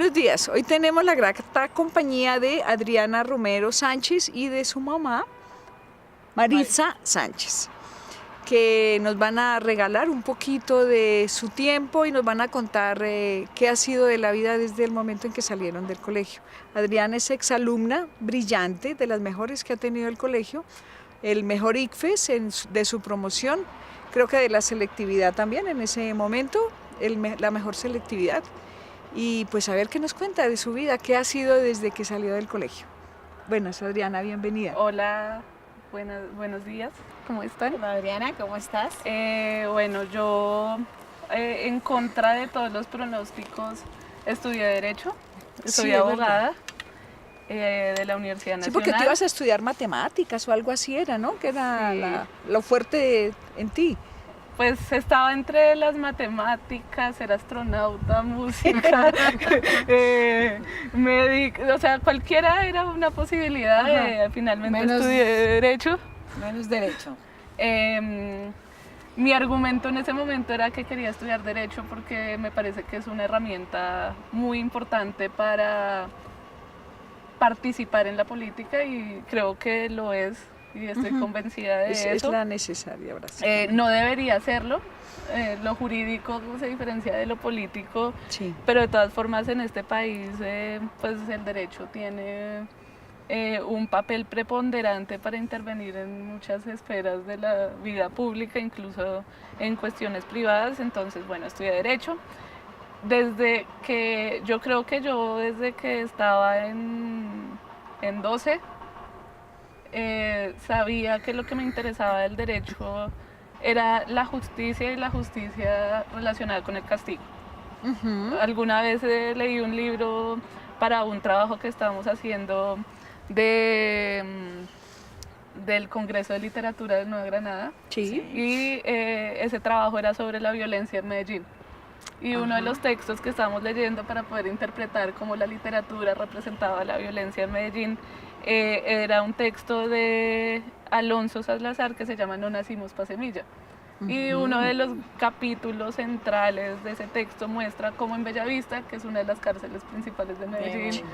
Buenos días. Hoy tenemos la grata compañía de Adriana Romero Sánchez y de su mamá, Maritza Sánchez, que nos van a regalar un poquito de su tiempo y nos van a contar qué ha sido de la vida desde el momento en que salieron del colegio. Adriana es exalumna brillante, de las mejores que ha tenido el colegio, el mejor ICFES de su promoción, creo que de la selectividad también en ese momento, la mejor selectividad. Y pues a ver qué nos cuenta de su vida, qué ha sido desde que salió del colegio. Buenas, Adriana, bienvenida. Hola, buenos días, ¿cómo están? Hola Adriana, ¿cómo estás? Bueno, yo en contra de todos los pronósticos estudié Derecho, soy Sí, abogada de la Universidad Nacional. Sí, porque tú ibas a estudiar matemáticas o algo así era, ¿no? Que era Sí. lo fuerte en ti. Pues estaba entre las ser astronauta, música, médico, o sea, cualquiera era una posibilidad. Finalmente estudié Derecho. Menos Derecho. Mi argumento en ese momento era que quería estudiar Derecho porque me parece que es una herramienta muy importante para participar en la política y creo que lo es. Y estoy convencida de eso. Es la necesaria, no debería hacerlo. Lo jurídico se diferencia de lo político, sí. Pero de todas formas en este país pues el derecho tiene un papel preponderante para intervenir en muchas esferas de la vida pública, incluso en cuestiones privadas. Entonces, bueno, estudié Derecho. Desde que estaba en 12, sabía que lo que me interesaba del derecho era la justicia y la justicia relacionada con el castigo. Alguna vez leí un libro para un trabajo que estábamos haciendo del Congreso de Literatura de Nueva Granada. Sí. Y ese trabajo era sobre la violencia en Medellín. Y uno de los textos que estábamos leyendo para poder interpretar cómo la literatura representaba la violencia en Medellín era un texto de Alonso Salazar que se llama No nacimos pa' semilla. Y uno de los capítulos centrales de ese texto muestra cómo en Bellavista, que es una de las cárceles principales de Medellín,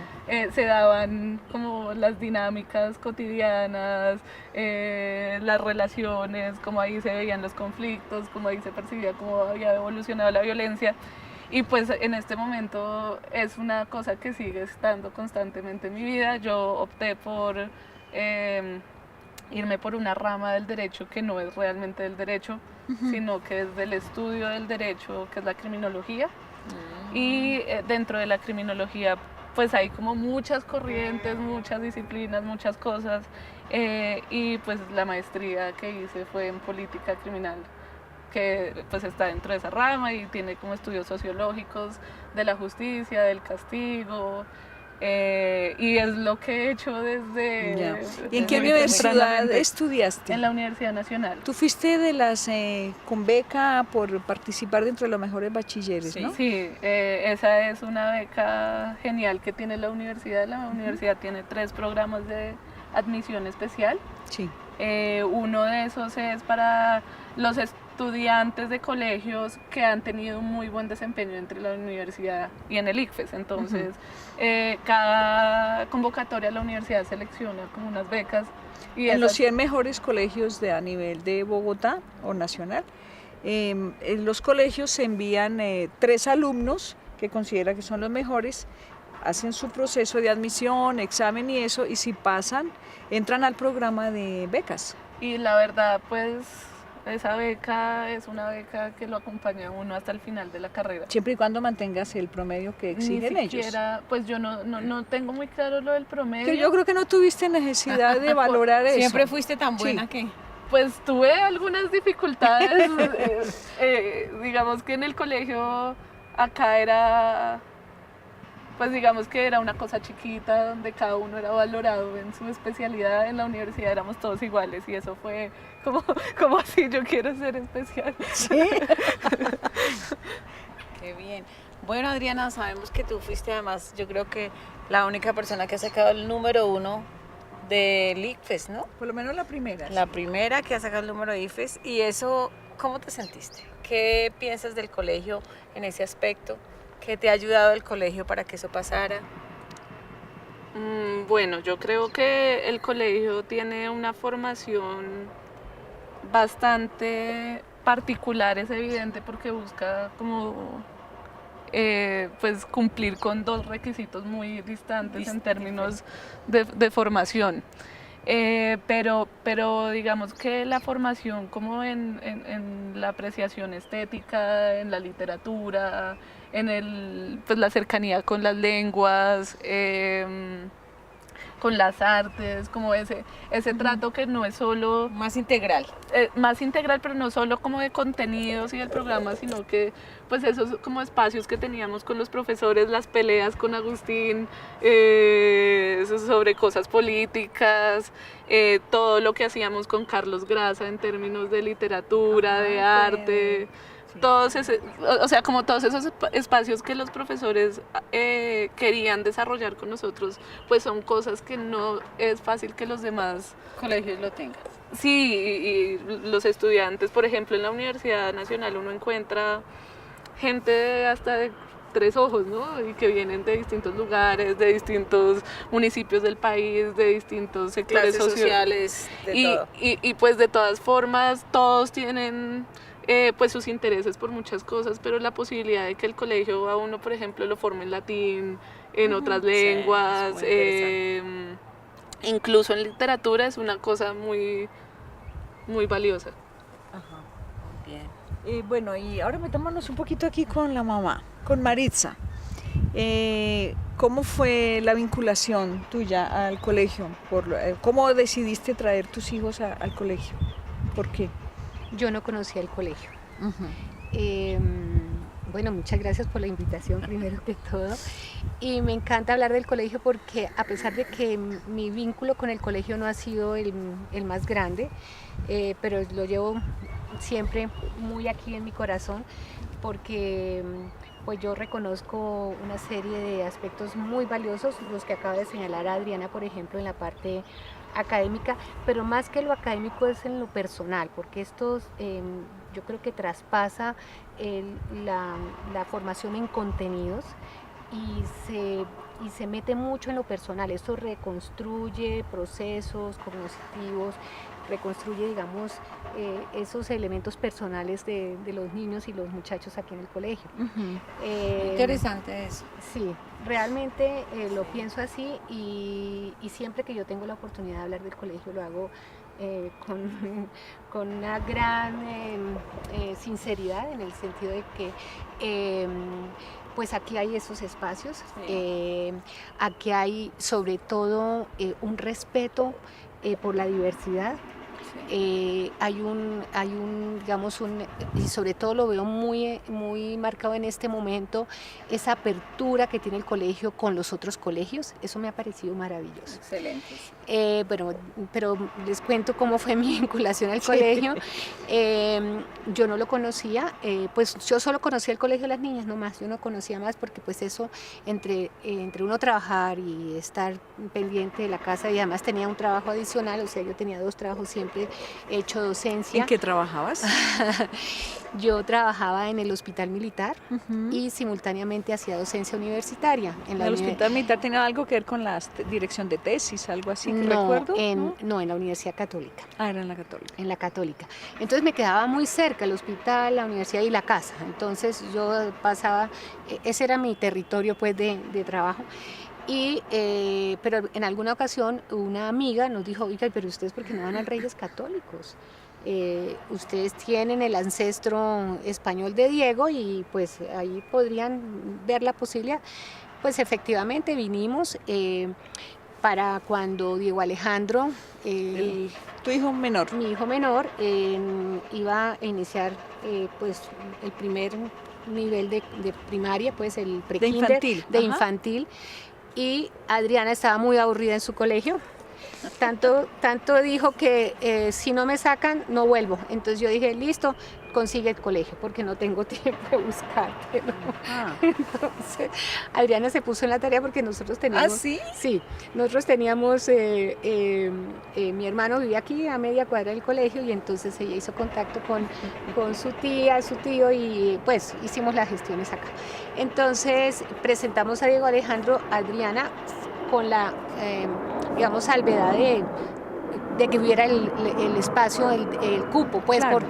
se daban como las dinámicas cotidianas, las relaciones, cómo ahí se veían los conflictos, cómo ahí se percibía cómo había evolucionado la violencia. Y pues en este momento es una cosa que sigue estando constantemente en mi vida. Yo opté por irme por una rama del derecho que no es realmente del derecho, sino que es del estudio del derecho, que es la criminología. Y dentro de la criminología pues hay como muchas corrientes, muchas disciplinas, muchas cosas. Y pues la maestría que hice fue en política criminal, que pues está dentro de esa rama y tiene como estudios sociológicos de la justicia, del castigo, y es lo que he hecho desde... ¿Y en qué universidad estudiaste? En la Universidad Nacional. Tú fuiste de las con beca por participar dentro de los mejores bachilleres, ¿no? Sí, esa es una beca genial que tiene la universidad. La universidad tiene 3 programas de admisión especial. Sí. Uno de esos es para los estudiantes de colegios que han tenido un muy buen desempeño entre la universidad y en el ICFES. Entonces, cada convocatoria la universidad selecciona como unas becas. Y en los 100 mejores colegios a nivel de Bogotá o nacional, en los colegios se envían 3 alumnos que considera que son los mejores, hacen su proceso de admisión, examen y eso, y si pasan, entran al programa de becas. Y la verdad, pues, esa beca es una beca que lo acompaña a uno hasta el final de la carrera. Siempre y cuando mantengas el promedio que exigen ellos. Pues yo no tengo muy claro lo del promedio. Que yo creo que no tuviste necesidad de valorar eso. Siempre fuiste tan buena que... Pues tuve algunas dificultades. Digamos que en el colegio acá era... Pues digamos que era una cosa chiquita donde cada uno era valorado en su especialidad. En la universidad éramos todos iguales y eso fue como así, yo quiero ser especial. Sí. Qué bien. Bueno, Adriana, sabemos que tú fuiste además, yo creo que la única persona que ha sacado el número 1 del ICFES, ¿no? Por lo menos la primera. La primera que ha sacado el número de ICFES. ¿Y eso cómo te sentiste? ¿Qué piensas del colegio en ese aspecto? ¿Qué te ha ayudado el colegio para que eso pasara? Bueno, yo creo que el colegio tiene una formación bastante particular, es evidente, porque busca como pues cumplir con dos requisitos muy distantes en términos de formación. Pero digamos que la formación como en la apreciación estética, en la literatura, pues la cercanía con las lenguas, con las artes, como ese trato que no es solo Más integral. más integral, pero no solo como de contenidos y del programa, sino que pues esos como espacios que teníamos con los profesores, las peleas con Agustín sobre cosas políticas, todo lo que hacíamos con Carlos Grasa en términos de literatura, de arte. O sea, como todos esos espacios que los profesores querían desarrollar con nosotros, pues son cosas que no es fácil que los demás Colegios lo tengan. sí, y los estudiantes, por ejemplo, en la Universidad Nacional uno encuentra gente hasta de 3 ojos, ¿no? Y que vienen de distintos lugares, de distintos municipios del país, de distintos sectores Clases sociales, de todo. y pues de todas formas todos tienen pues sus intereses por muchas cosas, pero la posibilidad de que el colegio a uno, por ejemplo, lo forme en latín, en otras lenguas, es muy interesante. incluso en literatura, es una cosa muy, muy valiosa. Ajá. Bien. Bueno, y ahora metámonos un poquito aquí con la mamá, con Maritza. ¿Cómo fue la vinculación tuya al colegio? ¿Cómo decidiste traer tus hijos al colegio? ¿Por qué? Yo no conocía el colegio. Uh-huh. Bueno, muchas gracias por la invitación, primero que todo. Y me encanta hablar del colegio porque a pesar de que mi vínculo con el colegio no ha sido el más grande, pero lo llevo siempre muy aquí en mi corazón porque pues yo reconozco una serie de aspectos muy valiosos, los que acaba de señalar Adriana, por ejemplo, en la parte académica, pero más que lo académico es en lo personal, porque esto yo creo que traspasa la formación en contenidos y se mete mucho en lo personal. Esto reconstruye procesos cognitivos, reconstruye, digamos, esos elementos personales de los niños y los muchachos aquí en el colegio. Uh-huh. Interesante eso. Sí, realmente lo pienso así y siempre que yo tengo la oportunidad de hablar del colegio lo hago con una gran sinceridad, en el sentido de que pues aquí hay esos espacios, aquí hay sobre todo un respeto por la diversidad. Hay un, digamos, y sobre todo lo veo muy, muy marcado en este momento, esa apertura que tiene el colegio con los otros colegios. Eso me ha parecido maravilloso. Excelente. Bueno, pero les cuento cómo fue mi vinculación al colegio. Yo no lo conocía, pues yo solo conocía el colegio de las niñas, no más. Yo no conocía más porque pues eso, entre uno trabajar y estar pendiente de la casa, y además tenía un trabajo adicional, o sea, yo tenía 2 trabajos siempre. He hecho docencia. ¿En qué trabajabas? Yo trabajaba en el hospital militar Uh-huh. y simultáneamente hacía docencia universitaria. ¿El hospital militar tenía algo que ver con la dirección de tesis, algo así que recuerdo? No, en la Universidad Católica. Ah, era en la Católica. En la Católica. Entonces me quedaba muy cerca el hospital, la universidad y la casa. Entonces yo pasaba, ese era mi territorio pues de trabajo. Pero en alguna ocasión una amiga nos dijo, oiga, pero ustedes ¿por qué no van a Reyes Católicos? Ustedes tienen el ancestro español de Diego y pues ahí podrían ver la posibilidad. Pues efectivamente vinimos para cuando Diego Alejandro, ¿Tu hijo menor? mi hijo menor, iba a iniciar pues el primer nivel de primaria, pues el prekinder, de infantil. Y Adriana estaba muy aburrida en su colegio, tanto dijo que si no me sacan no vuelvo. Entonces yo dije, listo, consigue el colegio porque no tengo tiempo de buscártelo. Ah. Entonces, Adriana se puso en la tarea porque nosotros teníamos... ¿Ah, sí? Sí, nosotros teníamos, mi hermano vivía aquí a media cuadra del colegio y entonces ella hizo contacto con su tía, su tío y pues hicimos las gestiones acá. Entonces presentamos a Diego Alejandro, a Adriana con la, digamos, salvedad de que hubiera el espacio, el cupo, pues Claro.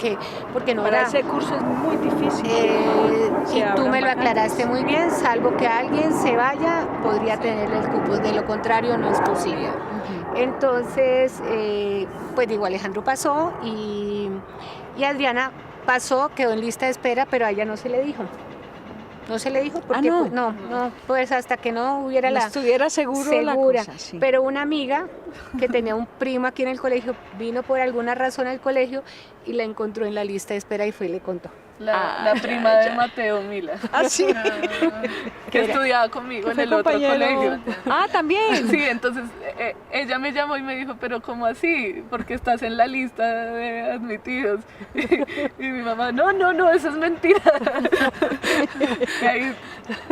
porque no Para era... ese curso es muy difícil. y tú abran me lo vacantes. aclaraste muy bien, salvo que alguien se vaya, podría tener el cupo, de lo contrario no es posible. Entonces, pues digo, Alejandro pasó y Adriana pasó, quedó en lista de espera, pero a ella no se le dijo. No se le dijo porque no. pues, no, pues hasta que no hubiera No la... estuviera segura. La cosa, sí. Pero una amiga que tenía un primo aquí en el colegio vino por alguna razón al colegio y la encontró en la lista de espera y fue y le contó. La prima de Mateo Mila, Ah, sí. que estudiaba conmigo en Fue el otro compañero. colegio. Ah, también. Sí, entonces ella me llamó y me dijo, pero ¿cómo así? Porque estás en la lista de admitidos. Y mi mamá, no, eso es mentira. Y ahí,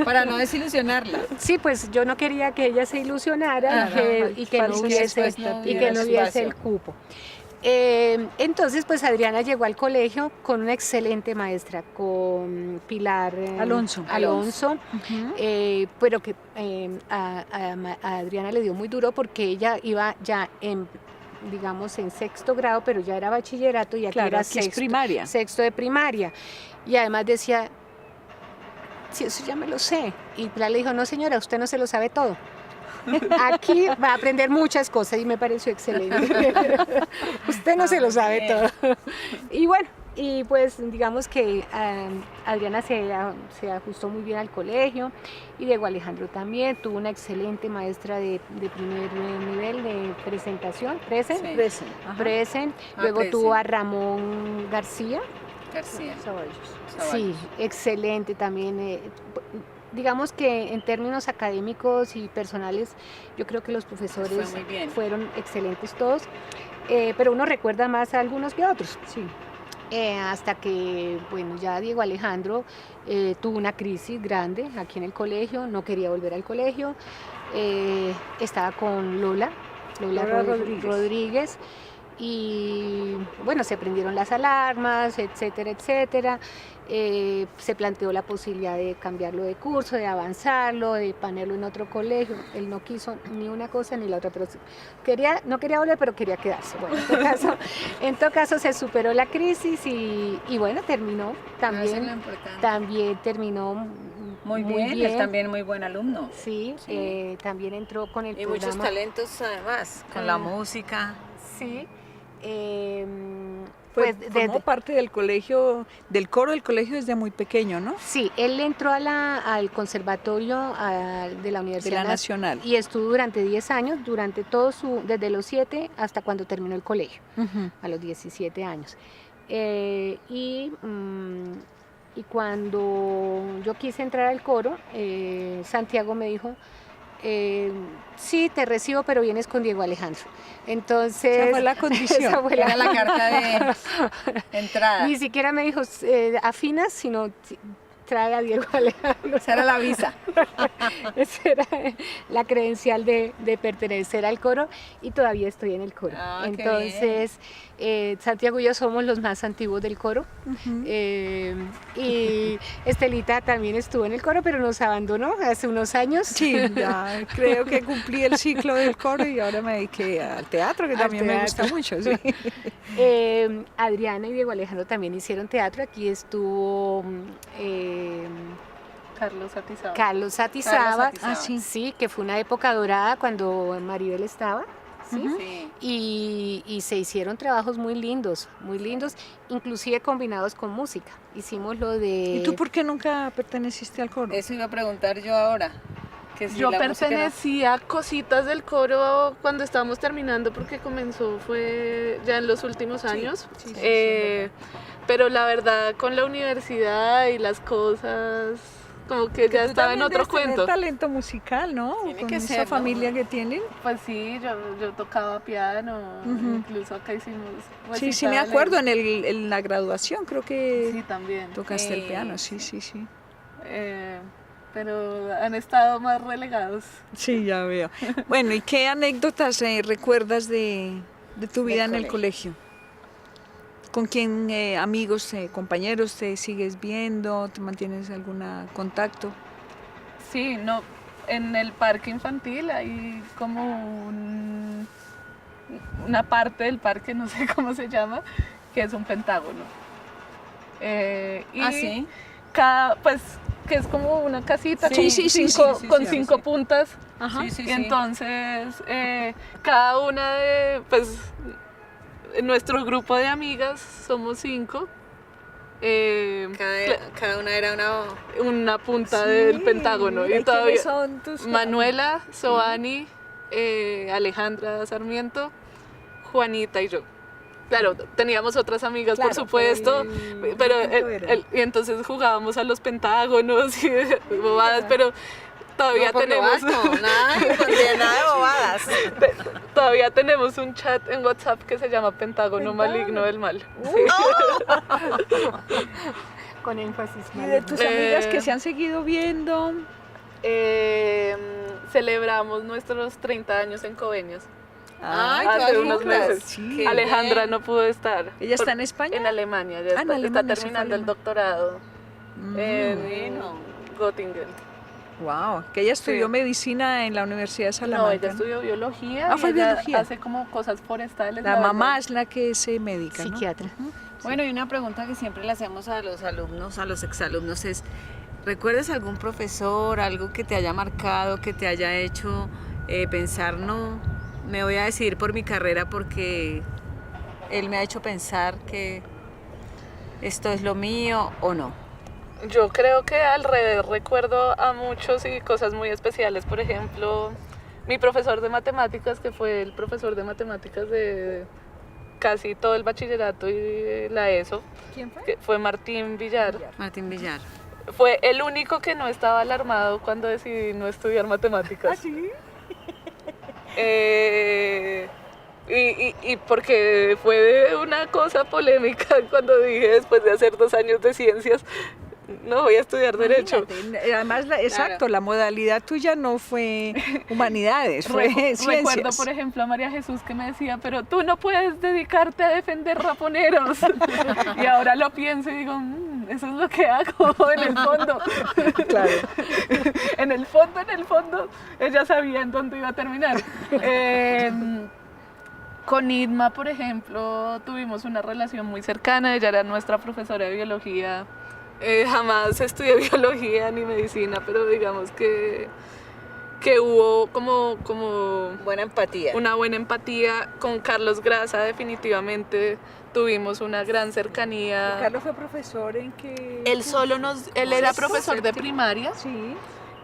Para no desilusionarla. Sí, pues yo no quería que ella se ilusionara Ajá, y que no falsas hubiese, expectativas. y que no hubiese Espacio. el cupo. Entonces, pues Adriana llegó al colegio con una excelente maestra, con Pilar Alonso. Ujú. pero que a Adriana le dio muy duro porque ella iba ya digamos, en sexto grado, pero ya era bachillerato y aquí Claro, era aquí es sexto, primaria. sexto de primaria. Y además decía, sí, eso ya me lo sé. Y Pilar le dijo, no señora, usted no se lo sabe todo. Aquí va a aprender muchas cosas y me pareció excelente. Usted no se lo sabe bien. todo. Y bueno, y pues digamos que Adriana se ajustó muy bien al colegio y Diego Alejandro también. Tuvo una excelente maestra de primer nivel de presentación, Sí. Presen. Ajá. Present. Ah, Luego Present. tuvo a Ramón García. García. Ceballos. Sí, excelente también. Digamos que en términos académicos y personales, yo creo que los profesores Fue muy bien. fueron excelentes todos, pero uno recuerda más a algunos que a otros. Sí. Hasta que, bueno, ya Diego Alejandro tuvo una crisis grande aquí en el colegio, no quería volver al colegio, estaba con Lola Lola Rodríguez. Y bueno, se prendieron las alarmas, etcétera, etcétera. Se planteó la posibilidad de cambiarlo de curso, de avanzarlo, de ponerlo en otro colegio. Él no quiso ni una cosa ni la otra, pero no quería volver, pero quería quedarse. Bueno, en todo caso se superó la crisis y bueno, terminó Eso es también, lo importante. también terminó Muy bien, es también muy buen alumno. Sí, Sí. también entró con el Y programa. muchos talentos además, con la Ah. música. Sí. Formó parte del colegio, del coro del colegio desde muy pequeño, ¿no? Sí, él entró al conservatorio de la De Universidad la Nacional. y estuvo durante 10 años, desde los 7 hasta cuando terminó el colegio, Ujú. a los 17 años. Y cuando yo quise entrar al coro, Santiago me dijo, sí, te recibo, pero vienes con Diego Alejandro. Entonces, Esa fue la condición. esa fue Era la carta de entrada. Ni siquiera me dijo, afinas, sino trae a Diego Alejandro. Esa era la visa. Esa era la credencial de pertenecer al coro y todavía estoy en el coro. Ah, qué Entonces, Santiago y yo somos los más antiguos del coro. Ujú. Y Estelita también estuvo en el coro, pero nos abandonó hace unos años. Sí, ya creo que cumplí el ciclo del coro y ahora me dediqué al teatro, que Al también me gusta teatro. mucho. Sí. Adriana y Diego Alejandro también hicieron teatro. Aquí estuvo Carlos Atizaba. Carlos Atizaba, Atizaba. Ah, sí. sí, que fue una época dorada cuando Maribel estaba. ¿sí? Ujú. Sí. Y se hicieron trabajos muy lindos, inclusive combinados con música. Hicimos lo de... ¿Y tú por qué nunca perteneciste al coro? Eso iba a preguntar yo ahora. Que si Yo la música no- pertenecía a cositas del coro cuando estábamos terminando porque fue ya en los últimos años. sí, Pero la verdad con la universidad y las cosas como que ya Tú estaba en también otro debes tener cuento. talento musical, ¿no? Tiene Con que esa ser, ¿no? familia que tienen. Pues sí, yo tocaba piano, incluso acá hicimos Sí, sí, me recitales. acuerdo en la graduación, creo que Sí, también. tocaste el piano, sí, sí, sí. Pero han estado más relegados. Sí, ya veo. Bueno, ¿y qué anécdotas recuerdas de tu vida en el colegio? ¿Con quién, amigos, compañeros, te sigues viendo? ¿Te mantienes algún contacto? Sí, no, en el parque infantil hay como una parte del parque, no sé cómo se llama, que es un pentágono. Y ¿Ah, sí? pues, que es como una casita Sí, sí, sí, con sí, cinco sí. puntas. Ajá. Sí, sí, Y sí. entonces, cada una de, pues, en nuestro grupo de amigas somos 5. Cada una era Una punta Sí, del pentágono. mira, Y ¿y todavía quiénes son tus Manuela, Soani, Alejandra Sarmiento, Juanita y yo. Claro, teníamos otras amigas, Claro, por supuesto, pero pero ¿cuánto eran? y entonces jugábamos a los pentágonos y bobadas, pero todavía No, por lo tenemos alto, nada de bobadas. todavía tenemos un chat en WhatsApp que se llama Pentágono Maligno del Mal. Sí. Con énfasis. ¿Y de tus amigas que se han seguido viendo? Celebramos nuestros 30 años en Coveñas. Ay, hace todas unos juntas. meses. Sí. Qué Alejandra bien. no pudo estar. ¿Ella está en España? En Alemania, ya Ah, en está Alemania, se fue a terminando el Alemania. doctorado en Bueno. Göttingen. Wow, que ella estudió Sí. medicina en la Universidad de Salamanca. No, ella estudió biología. Ah, y fue ella biología. hace como cosas forestales. La verdad. mamá es la que es médica, ¿no? Psiquiatra. Bueno, y una pregunta que siempre le hacemos a los alumnos, a los exalumnos es, ¿recuerdas algún profesor, algo que te haya marcado, que te haya hecho pensar, no, me voy a decidir por mi carrera porque él me ha hecho pensar que esto es lo mío o no? Yo creo que alrededor recuerdo a muchos y cosas muy especiales. Por ejemplo, mi profesor de matemáticas, que fue el profesor de matemáticas de casi todo el bachillerato y la ESO, ¿Quién fue? que fue Martín Villar. Martín Villar. Fue el único que no estaba alarmado cuando decidí no estudiar matemáticas. ¿Ah, sí? Y porque fue una cosa polémica cuando dije, después de hacer 2 años de ciencias, no voy a estudiar Derecho. Imagínate, además, exacto, la modalidad tuya no fue humanidades, fue ciencias. Recuerdo, por ejemplo, a María Jesús que me decía, pero tú no puedes dedicarte a defender raponeros. Y ahora lo pienso y digo, eso es lo que hago en el fondo. Claro. En el fondo, ella sabía en dónde iba a terminar. Con Irma, por ejemplo, tuvimos una relación muy cercana. Ella era nuestra profesora de biología. Jamás estudié biología ni medicina, pero digamos que hubo como Buena empatía. una buena empatía. Con Carlos Grasa definitivamente tuvimos una gran cercanía. Carlos fue profesor en que... Él era profesor de primaria, Sí.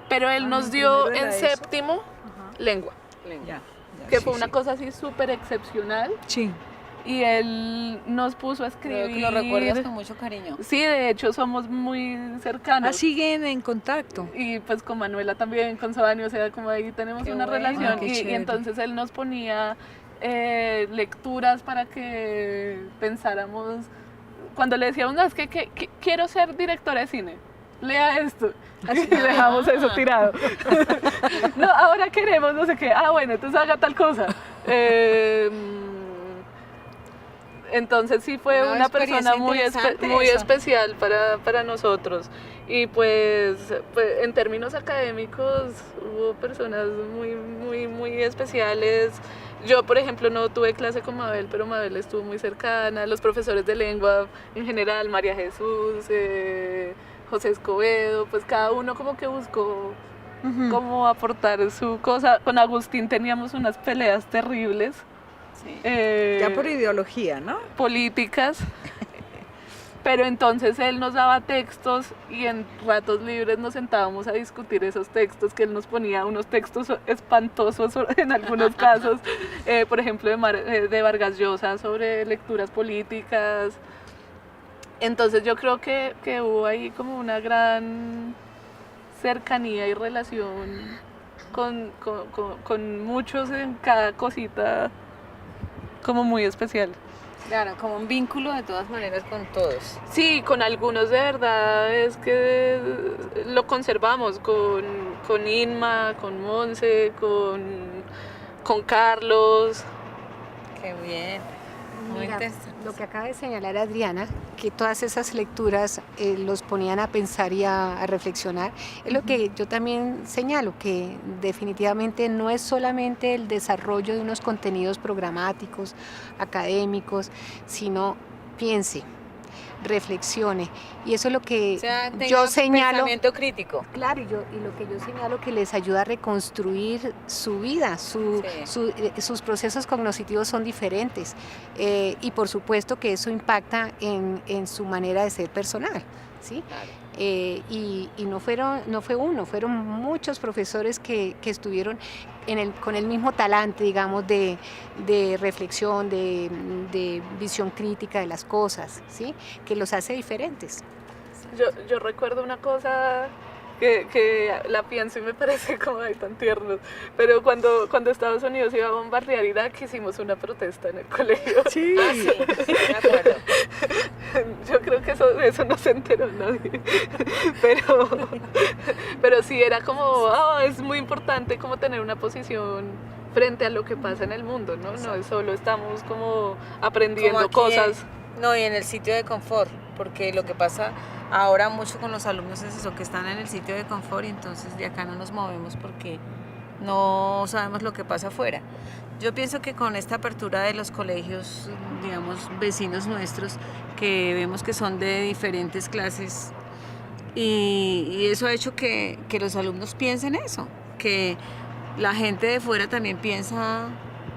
pero él Ah, nos en dio primero en era eso. séptimo Ajá. lengua, Ya. que sí, fue una sí. cosa así súper excepcional. Sí. Y él nos puso a Creo escribir. que lo recuerdas con mucho cariño. Sí, de hecho somos muy cercanos. Ah, siguen en contacto. Y pues con Manuela también, con Soani, o sea, como ahí tenemos Qué una bueno. relación. Ah, qué Y chévere. entonces él nos ponía lecturas para que pensáramos. Cuando le decíamos, no, es que quiero ser directora de cine, lea esto. Así que dejamos eso tirado. No, ahora queremos, no sé qué. Ah, bueno, entonces haga tal cosa. Entonces sí fue Una una persona experiencia muy, interesante muy esa. especial para nosotros. Y pues en términos académicos hubo personas muy especiales. Yo, por ejemplo, no tuve clase con Mabel, pero Mabel estuvo muy cercana. Los profesores de lengua en general, María Jesús, José Escobedo, pues cada uno como que buscó cómo aportar su cosa. Con Agustín teníamos unas peleas terribles. Sí. Ya por ideología, ¿no? Políticas, pero entonces él nos daba textos y en ratos libres nos sentábamos a discutir esos textos, que él nos ponía unos textos espantosos en algunos casos, por ejemplo de Vargas Llosa sobre lecturas políticas. Entonces yo creo que hubo ahí como una gran cercanía y relación con muchos en cada cosita como muy especial. Claro, como un vínculo de todas maneras con todos. Sí, con algunos de verdad es que lo conservamos, con Inma, con Monse, con Carlos. Qué bien. Muy Mira, interesante. lo que acaba de señalar Adriana, que todas esas lecturas los ponían a pensar y a reflexionar, es lo que yo también señalo, que definitivamente no es solamente el desarrollo de unos contenidos programáticos, académicos, sino piense, reflexione. Y eso es lo que O sea, yo tenga señalo. pensamiento crítico. Claro, y lo que yo señalo que les ayuda a reconstruir su vida, sus procesos cognitivos son diferentes y por supuesto que eso impacta en su manera de ser personal, ¿sí? Claro. Y no fue uno, fueron muchos profesores que estuvieron con el mismo talante, digamos, de reflexión, de visión crítica de las cosas, ¿sí? Que los hace diferentes. Yo recuerdo una cosa que la pienso y me parece como ay, tan tierno, pero cuando Estados Unidos iba a bombardear Irak hicimos una protesta en el colegio. Sí. Sí, de acuerdo. Yo creo que eso no se enteró nadie, pero sí era como, es muy importante como tener una posición frente a lo que pasa en el mundo, ¿no? No es solo estamos como aprendiendo Como aquí, cosas. No, y en el sitio de confort, porque lo que pasa ahora mucho con los alumnos es eso, que están en el sitio de confort y entonces de acá no nos movemos porque no sabemos lo que pasa afuera. Yo pienso que con esta apertura de los colegios, digamos, vecinos nuestros, que vemos que son de diferentes clases, y eso ha hecho que los alumnos piensen eso, que la gente de fuera también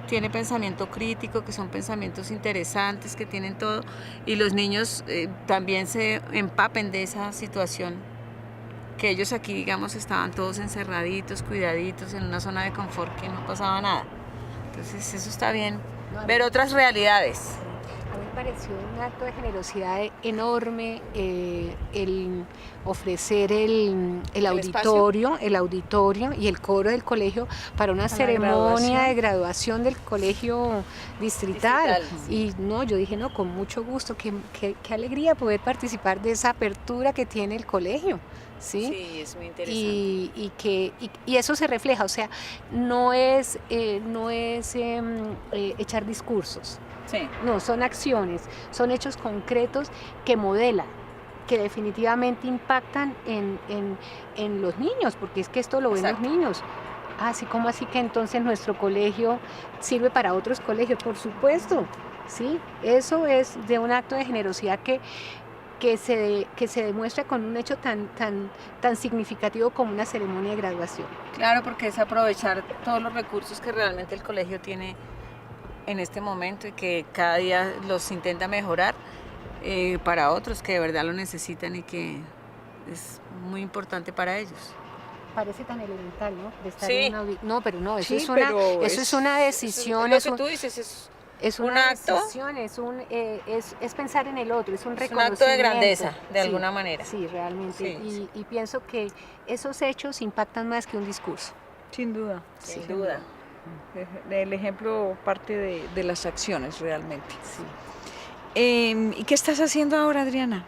tiene pensamiento crítico, que son pensamientos interesantes, que tienen todo, y los niños también se empapen de esa situación, que ellos aquí, digamos, estaban todos encerraditos, cuidaditos, en una zona de confort que no pasaba nada. Entonces eso está bien, ver otras realidades. A mí me pareció un acto de generosidad enorme el ofrecer el auditorio y el coro del colegio para una ceremonia de graduación del colegio distrital. Y no, yo dije, no, con mucho gusto, qué alegría poder participar de esa apertura que tiene el colegio. ¿Sí? Sí, es muy interesante. Y eso se refleja, o sea, no es echar discursos. Sí. No, son acciones, son hechos concretos que modelan, que definitivamente impactan en los niños, porque es que esto lo ven los niños. Así como así que entonces nuestro colegio sirve para otros colegios, por supuesto, ¿sí? Eso es de un acto de generosidad que se demuestra con un hecho tan significativo como una ceremonia de graduación. Claro, porque es aprovechar todos los recursos que realmente el colegio tiene en este momento y que cada día los intenta mejorar para otros que de verdad lo necesitan y que es muy importante para ellos. Parece tan elemental, ¿no? De estar Sí. en una... No, pero no, eso, Sí, es, pero eso es una decisión. Lo que tú dices es un una acto. decisión, es pensar en el otro, es un un reconocimiento. acto de grandeza, de Sí, alguna manera. Sí, realmente. Sí. Y pienso que esos hechos impactan más que un discurso. Sin duda. Sin duda. El ejemplo parte de las acciones realmente. Sí. ¿Y qué estás haciendo ahora, Adriana?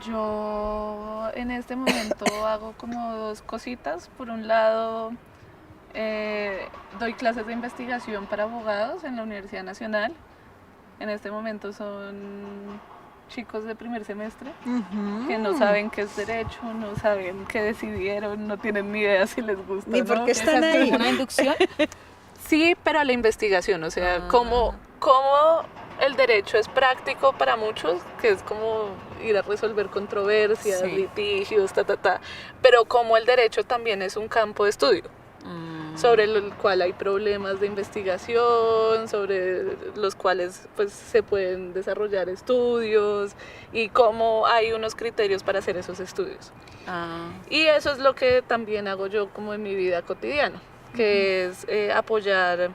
Yo en este momento hago como dos cositas. Por un lado, doy clases de investigación para abogados en la Universidad Nacional. En este momento son chicos de primer semestre que no saben qué es derecho, no saben qué decidieron, no tienen ni idea si les gusta. Ni por ¿no? qué están ahí. ¿Una inducción? Sí, pero a la investigación, o sea, cómo el derecho es práctico para muchos, que es como ir a resolver controversias, Sí. litigios, pero cómo el derecho también es un campo de estudio, sobre el cual hay problemas de investigación, sobre los cuales pues se pueden desarrollar estudios y cómo hay unos criterios para hacer esos estudios. Y eso es lo que también hago yo como en mi vida cotidiana, que es apoyar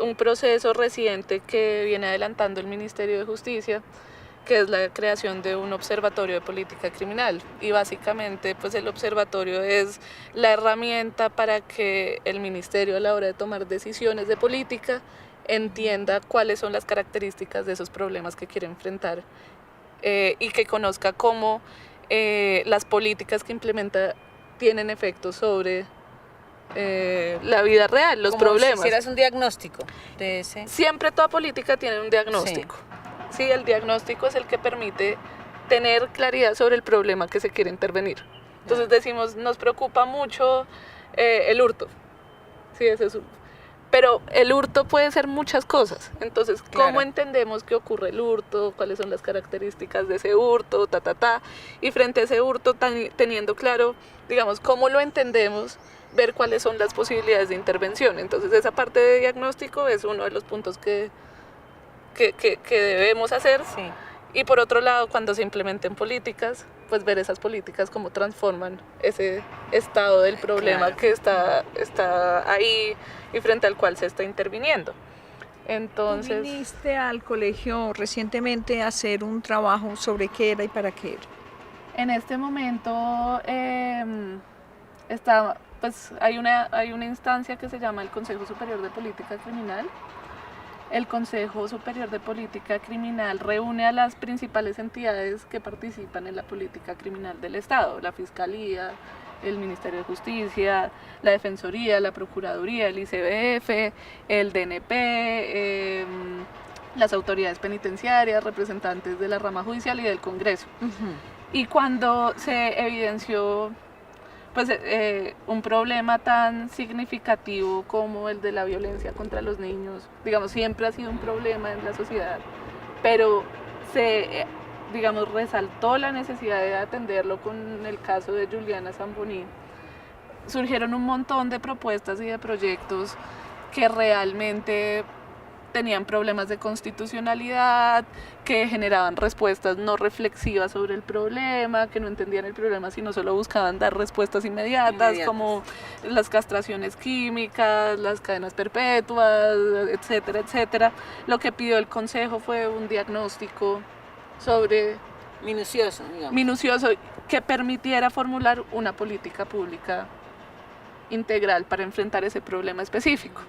un proceso reciente que viene adelantando el Ministerio de Justicia, que es la creación de un observatorio de política criminal. Y básicamente pues el observatorio es la herramienta para que el ministerio, a la hora de tomar decisiones de política, entienda cuáles son las características de esos problemas que quiere enfrentar, y que conozca cómo las políticas que implementa tienen efectos sobre la vida real, los Como problemas. si hicieras un diagnóstico de ese. Siempre toda política tiene un diagnóstico. Sí, el diagnóstico es el que permite tener claridad sobre el problema que se quiere intervenir. Entonces decimos, nos preocupa mucho el hurto. Sí, ese es pero el hurto puede ser muchas cosas. Entonces, ¿cómo Claro. entendemos que ocurre el hurto? ¿Cuáles son las características de ese hurto? Y frente a ese hurto, teniendo claro, digamos, cómo lo entendemos, ver cuáles son las posibilidades de intervención. Entonces, esa parte de diagnóstico es uno de los puntos que debemos hacer. Sí. Y por otro lado, cuando se implementen políticas, pues ver esas políticas cómo transforman ese estado del problema Claro. que está ahí y frente al cual se está interviniendo. Tú Entonces, viniste al colegio recientemente a hacer un trabajo sobre qué era y para qué era. en este momento pues hay una instancia que se llama el Consejo Superior de Política Criminal. El Consejo Superior de Política Criminal reúne a las principales entidades que participan en la política criminal del Estado: la Fiscalía, el Ministerio de Justicia, la Defensoría, la Procuraduría, el ICBF, el DNP, las autoridades penitenciarias, representantes de la rama judicial y del Congreso. Y cuando se evidenció pues, un problema tan significativo como el de la violencia contra los niños, digamos, siempre ha sido un problema en la sociedad, pero se, digamos, resaltó la necesidad de atenderlo con el caso de Juliana Zamboní. Surgieron un montón de propuestas y de proyectos que realmente tenían problemas de constitucionalidad, que generaban respuestas no reflexivas sobre el problema, que no entendían el problema sino solo buscaban dar respuestas inmediatas. Como las castraciones químicas, las cadenas perpetuas, etcétera, etcétera. Lo que pidió el Consejo fue un diagnóstico Minucioso, digamos. minucioso que permitiera formular una política pública integral para enfrentar ese problema específico.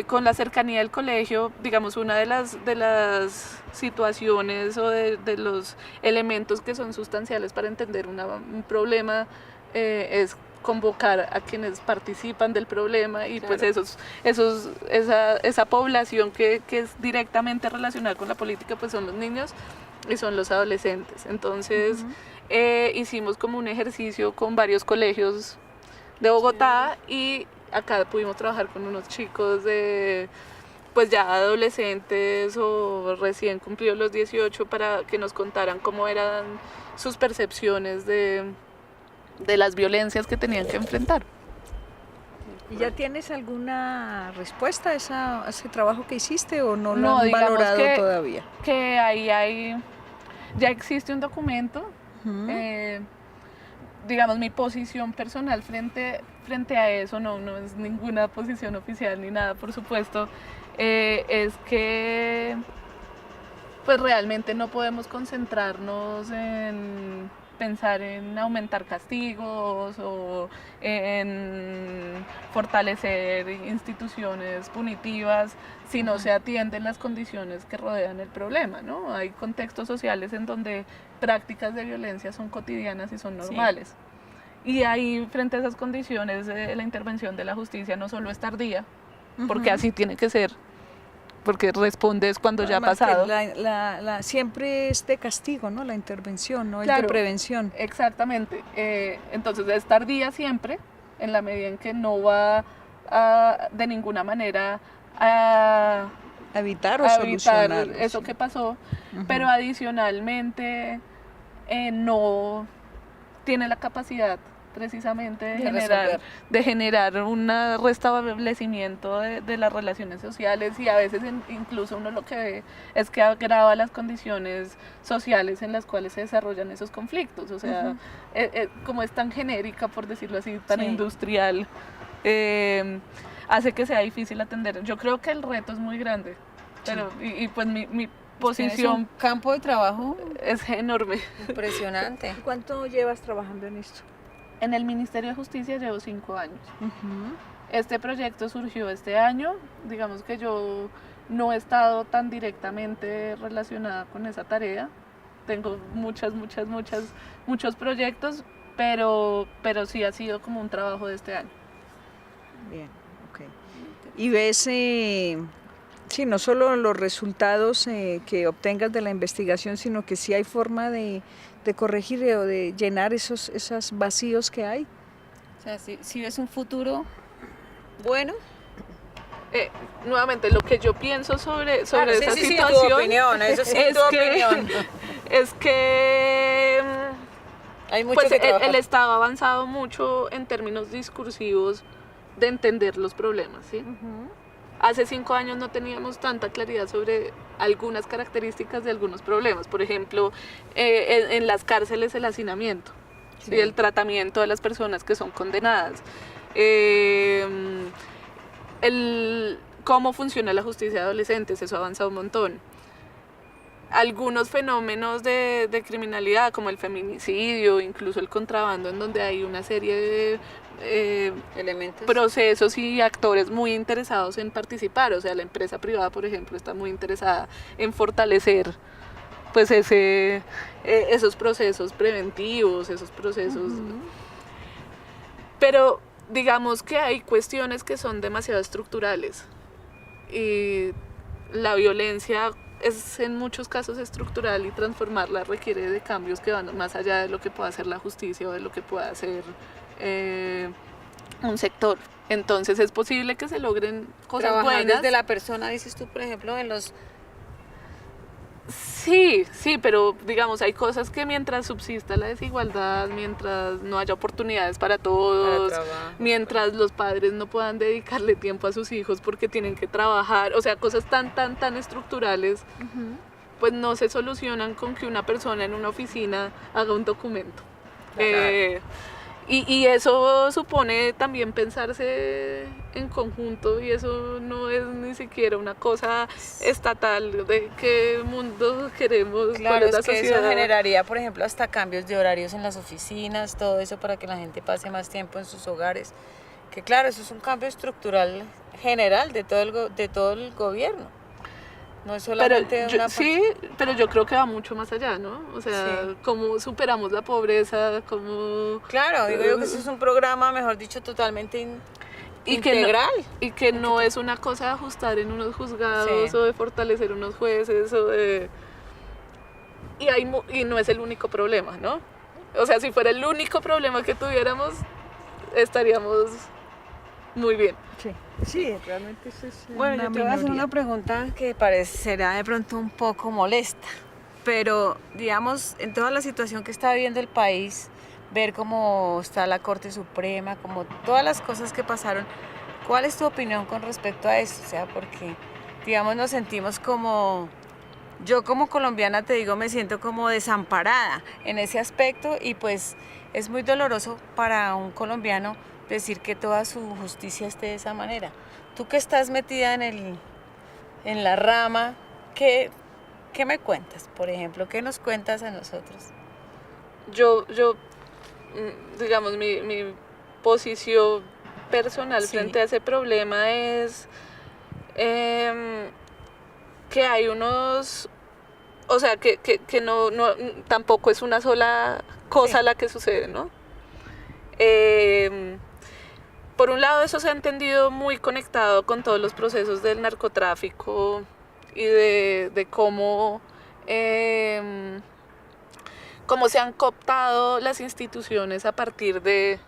Con la cercanía del colegio, digamos, una de las situaciones o de los elementos que son sustanciales para entender un problema es convocar a quienes participan del problema y Claro. pues esa población que es directamente relacionada con la política pues son los niños y son los adolescentes. Entonces hicimos como un ejercicio con varios colegios de Bogotá y acá pudimos trabajar con unos chicos de pues ya adolescentes o recién cumplidos los 18 para que nos contaran cómo eran sus percepciones de las violencias que tenían que enfrentar. ¿Y ya tienes alguna respuesta a ese trabajo que hiciste o no lo No, han digamos valorado que- todavía? Que ahí ya existe un documento. Ujú. Digamos, mi posición personal frente a eso, no es ninguna posición oficial ni nada, por supuesto, es que pues realmente no podemos concentrarnos en pensar en aumentar castigos o en fortalecer instituciones punitivas si no se atienden las condiciones que rodean el problema, ¿no? Hay contextos sociales en donde prácticas de violencia son cotidianas y son normales. Y ahí, frente a esas condiciones, la intervención de la justicia no solo es tardía, porque así tiene que ser, porque respondes cuando ya ha Además que pasado. siempre es de castigo, ¿no? La intervención, no es de Claro. prevención. Exactamente. Entonces es tardía siempre, en la medida en que no va de ninguna manera a Evitar o evitar solucionar. eso que pasó, pero adicionalmente no tiene la capacidad precisamente de generar un restablecimiento de las relaciones sociales, y a veces incluso uno lo que ve es que agrava las condiciones sociales en las cuales se desarrollan esos conflictos. O sea, como es tan genérica, por decirlo así, tan industrial, hace que sea difícil atender. Yo creo que el reto es muy grande, pero y pues mi Tienes posición un campo de trabajo es enorme. impresionante. ¿Cuánto llevas trabajando en esto? En el Ministerio de Justicia llevo 5 años. Este proyecto surgió este año, digamos que yo no he estado tan directamente relacionada con esa tarea, tengo muchos proyectos, pero sí ha sido como un trabajo de este año. Bien, ok. Y ves, sí, no solo los resultados que obtengas de la investigación, sino que sí hay forma de corregir o de llenar esos vacíos que hay. O sea, si ves un futuro bueno. Nuevamente, lo que yo pienso sobre Claro, esa sí, situación tu opinión, eso sí, es tu opinión. es que Hay mucho pues que trabajar. el Estado ha avanzado mucho en términos discursivos de entender los problemas, ¿sí? Hace 5 años no teníamos tanta claridad sobre algunas características de algunos problemas. Por ejemplo, en las cárceles el hacinamiento, ¿sí? El tratamiento de las personas que son condenadas. Cómo funciona la justicia de adolescentes, eso ha avanzado un montón. Algunos fenómenos de criminalidad, como el feminicidio, incluso el contrabando, en donde hay una serie de elementos, procesos y actores muy interesados en participar. O sea, la empresa privada, por ejemplo, está muy interesada en fortalecer pues esos procesos preventivos, esos procesos. Pero digamos que hay cuestiones que son demasiado estructurales y la violencia es en muchos casos estructural y transformarla requiere de cambios que van más allá de lo que pueda hacer la justicia o de lo que pueda hacer un sector. Entonces es posible que se logren cosas trabajar buenas. desde la persona, dices tú, por ejemplo, en los... Sí, pero digamos, hay cosas que mientras subsista la desigualdad, mientras no haya oportunidades para todos, mientras los padres no puedan dedicarle tiempo a sus hijos porque tienen que trabajar, o sea, cosas tan estructurales, pues no se solucionan con que una persona en una oficina haga un documento. Y eso supone también pensarse en conjunto, y eso no es ni siquiera una cosa estatal de qué mundo queremos. Claro, es la es que sociedad. eso generaría, por ejemplo, hasta cambios de horarios en las oficinas, todo eso para que la gente pase más tiempo en sus hogares. Que claro, eso es un cambio estructural general de todo el gobierno. No es solamente una sí, pero yo creo que va mucho más allá, ¿no? O sea, sí. cómo superamos la pobreza, cómo... Claro, digo yo que eso es un programa, mejor dicho, totalmente integral. Que no es una cosa de ajustar en unos juzgados, sí, o de fortalecer unos jueces, o de... Y no es el único problema, ¿no? O sea, si fuera el único problema que tuviéramos, estaríamos muy bien. Sí, realmente eso es bueno, yo te voy a hacer una pregunta que parecerá de pronto un poco molesta, pero digamos, en toda la situación que está viviendo el país, ver cómo está la Corte Suprema, como todas las cosas que pasaron, ¿cuál es tu opinión con respecto a eso? O sea, porque, digamos, nos sentimos como... Yo como colombiana, te digo, me siento como desamparada en ese aspecto, y pues es muy doloroso para un colombiano decir que toda su justicia esté de esa manera. Tú que estás metida en la rama, ¿qué me cuentas, por ejemplo? ¿Qué nos cuentas a nosotros? Yo digamos, mi posición personal, sí, frente a ese problema es que hay unos... O sea, que no tampoco es una sola cosa, sí, la que sucede, ¿no? Por un lado, eso se ha entendido muy conectado con todos los procesos del narcotráfico y de cómo se han cooptado las instituciones a partir de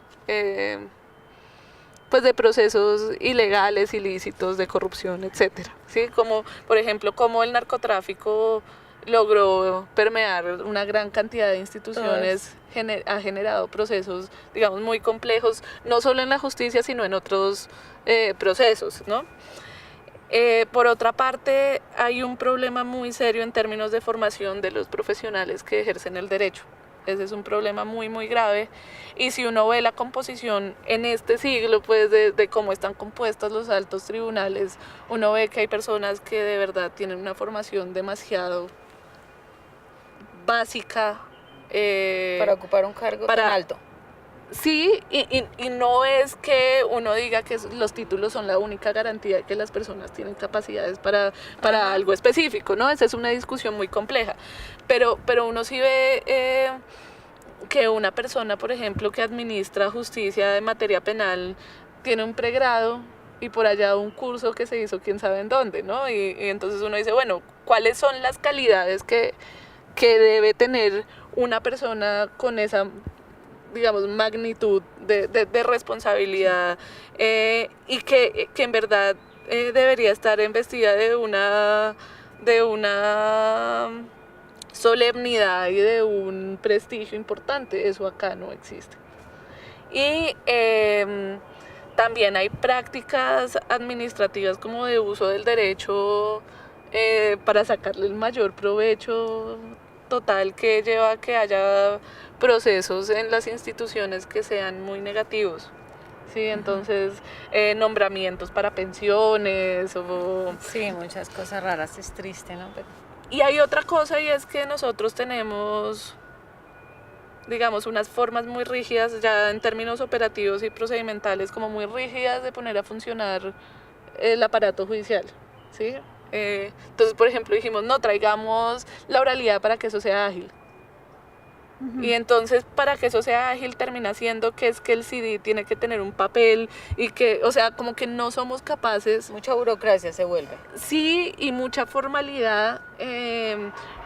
procesos ilegales, ilícitos, de corrupción, etcétera, ¿sí? Como, por ejemplo, cómo el narcotráfico logró permear una gran cantidad de instituciones, ha generado procesos, digamos, muy complejos, no solo en la justicia, sino en otros procesos, ¿no? Por otra parte, hay un problema muy serio en términos de formación de los profesionales que ejercen el derecho. Ese es un problema muy, muy grave. Y si uno ve la composición en este siglo, pues de cómo están compuestos los altos tribunales, uno ve que hay personas que de verdad tienen una formación demasiado básica. Para ocupar un cargo tan alto. Sí, y no es que uno diga que los títulos son la única garantía de que las personas tienen capacidades para algo específico, ¿no? Esa es una discusión muy compleja. Pero uno sí ve que una persona, por ejemplo, que administra justicia de materia penal, tiene un pregrado y por allá un curso que se hizo quién sabe en dónde, ¿no? Y entonces uno dice, bueno, ¿cuáles son las calidades que debe tener una persona con esa, digamos, magnitud de responsabilidad y que en verdad debería estar investida de una solemnidad y de un prestigio importante? Eso acá no existe. Y también hay prácticas administrativas como de uso del derecho para sacarle el mayor provecho total, que lleva a que haya procesos en las instituciones que sean muy negativos. Sí, entonces nombramientos para pensiones o... Sí, muchas cosas raras, es triste, ¿no? Y hay otra cosa, y es que nosotros tenemos, digamos, unas formas muy rígidas ya en términos operativos y procedimentales, como muy rígidas de poner a funcionar el aparato judicial, ¿sí? Entonces, por ejemplo, dijimos, no, traigamos la oralidad para que eso sea ágil. Y entonces, para que eso sea ágil, termina siendo que es que el CD tiene que tener un papel y que, o sea, como que no somos capaces. Mucha burocracia se vuelve. Sí, y mucha formalidad,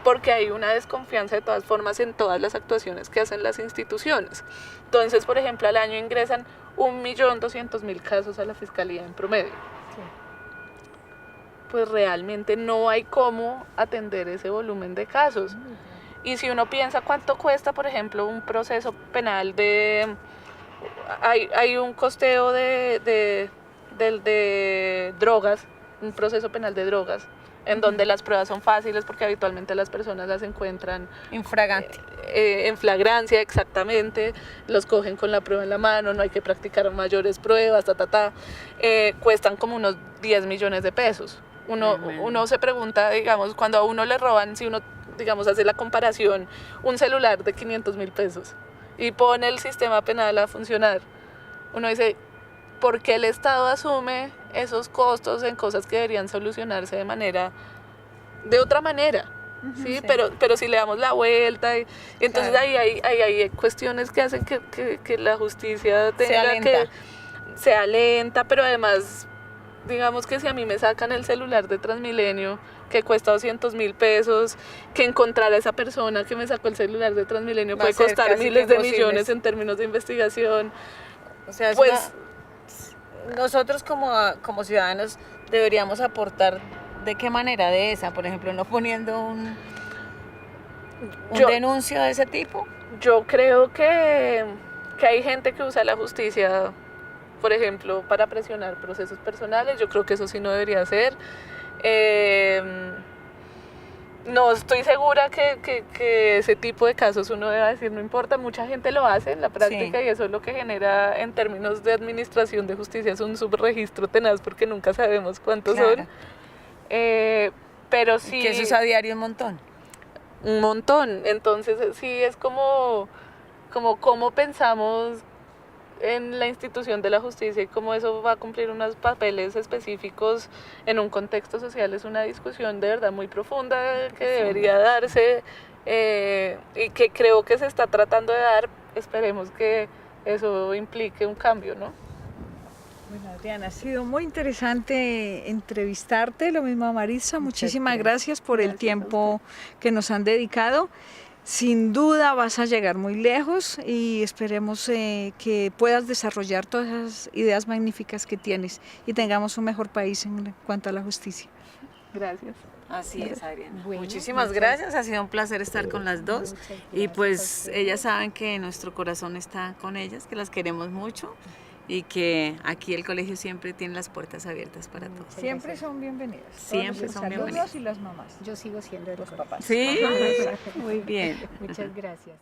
porque hay una desconfianza de todas formas en todas las actuaciones que hacen las instituciones. Entonces, por ejemplo, al año ingresan 1.200.000 casos a la Fiscalía en promedio. Sí. Pues realmente no hay cómo atender ese volumen de casos. Y si uno piensa cuánto cuesta, por ejemplo, un proceso penal hay un costeo de drogas, un proceso penal de drogas, en donde las pruebas son fáciles porque habitualmente las personas las encuentran en flagrancia, exactamente, los cogen con la prueba en la mano, no hay que practicar mayores pruebas, cuestan como unos 10 millones de pesos. Uno se pregunta, digamos, cuando a uno le roban, si uno, digamos, hace la comparación, un celular de 500.000 pesos y pone el sistema penal a funcionar, uno dice, ¿por qué el Estado asume esos costos en cosas que deberían solucionarse de otra manera? ¿Sí? Sí. Pero si le damos la vuelta, entonces claro, ahí hay cuestiones que hacen que la justicia sea lenta, pero además, digamos que si a mí me sacan el celular de Transmilenio, que cuesta 200.000 pesos, que encontrar a esa persona que me sacó el celular de Transmilenio puede costar miles de millones en términos de investigación. O sea, pues nosotros como ciudadanos deberíamos aportar. ¿De qué manera? De esa, por ejemplo, no poniendo un denuncio de ese tipo. Yo creo que hay gente que usa la justicia, por ejemplo, para presionar procesos personales. Yo creo que eso sí no debería ser. No estoy segura que ese tipo de casos uno deba decir no importa, mucha gente lo hace en la práctica, sí, y eso es lo que genera en términos de administración de justicia, es un subregistro tenaz porque nunca sabemos cuántos son. Pero sí... Que eso es a diario un montón. Un montón, entonces sí es como pensamos en la institución de la justicia y cómo eso va a cumplir unos papeles específicos en un contexto social. Es una discusión de verdad muy profunda que debería darse y que creo que se está tratando de dar. Esperemos que eso implique un cambio, ¿no? Bueno, Adriana, ha sido muy interesante entrevistarte, lo mismo a Maritza, muchísimas gracias por el tiempo que nos han dedicado. Sin duda vas a llegar muy lejos y esperemos que puedas desarrollar todas esas ideas magníficas que tienes y tengamos un mejor país en cuanto a la justicia. Gracias. Así es, Adriana. Bueno, muchísimas gracias, ha sido un placer estar con las dos y pues ellas saben que nuestro corazón está con ellas, que las queremos mucho y que aquí el colegio siempre tiene las puertas abiertas para todos. Siempre son bienvenidas. Siempre son bienvenidas. Y las mamás. Yo sigo siendo de los papás. Sí, muy bien. Muchas gracias.